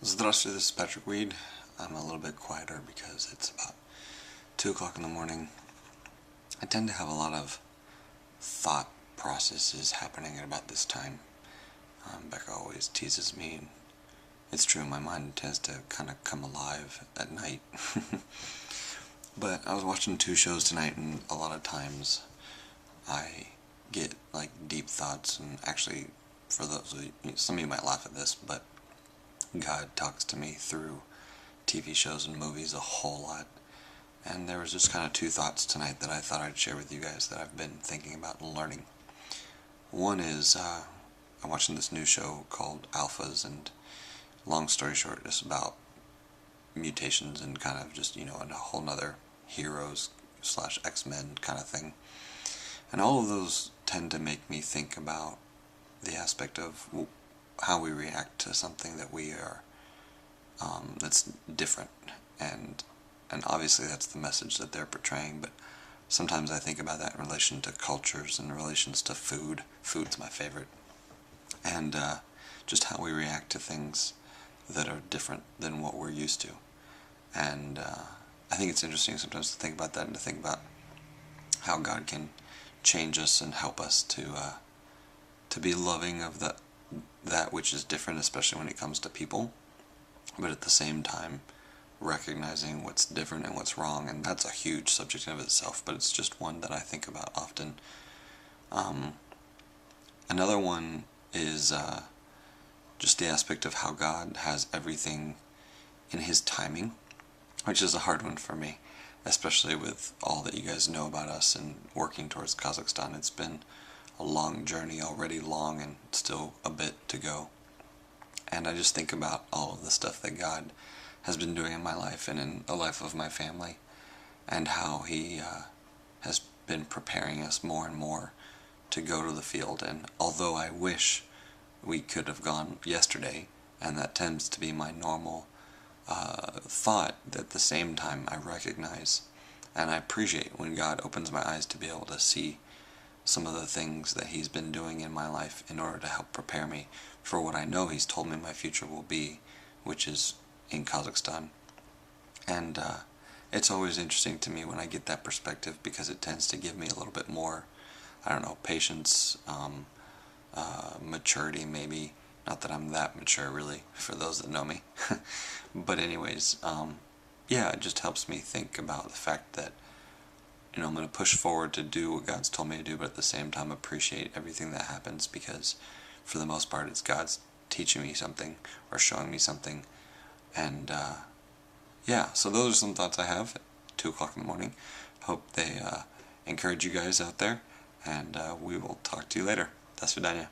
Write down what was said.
Здравствуйте, this is Patrick Weed. I'm a little bit quieter because it's about 2 o'clock in the morning. I tend to have a lot of thought processes happening at about this time. Becca always teases me, and it's true, my mind tends to kind of come alive at night. But I was watching 2 shows tonight, and a lot of times I get like deep thoughts, and actually, for those of you, some of you might laugh at this, but God talks to me through TV shows and movies a whole lot. And there was just kind of 2 thoughts tonight that I thought I'd share with you guys that I've been thinking about and learning. One is, I'm watching this new show called Alphas, and long story short, it's about mutations and kind of just, a whole nother heroes slash X-Men kind of thing. And all of those tend to make me think about the aspect of how we react to something that we are, that's different, and obviously that's the message that they're portraying, but sometimes I think about that in relation to cultures and in relations to food. Food's my favorite. And just how we react to things that are different than what we're used to. And I think it's interesting sometimes to think about that and to think about how God can change us and help us to be loving of that which is different, especially when it comes to people, but at the same time recognizing what's different and what's wrong. And that's a huge subject in of itself, but it's just one that I think about often. Another one is just the aspect of how God has everything in His timing, which is a hard one for me, especially with all that you guys know about us and working towards Kazakhstan. It's been a long journey, already long, and still a bit to go. And I just think about all of the stuff that God has been doing in my life and in the life of my family, and how He has been preparing us more and more to go to the field. And although I wish we could have gone yesterday, and that tends to be my normal thought, at the same time I recognize and I appreciate when God opens my eyes to be able to see some of the things that He's been doing in my life in order to help prepare me for what I know He's told me my future will be, which is in Kazakhstan. And it's always interesting to me when I get that perspective, because it tends to give me a little bit more, patience, maturity maybe. Not that I'm that mature, really, for those that know me. But anyways, yeah, it just helps me think about the fact that I'm going to push forward to do what God's told me to do, but at the same time appreciate everything that happens, because for the most part it's God's teaching me something or showing me something. And yeah, so those are some thoughts I have at 2 o'clock in the morning. Hope they encourage you guys out there, and we will talk to you later. До свидания.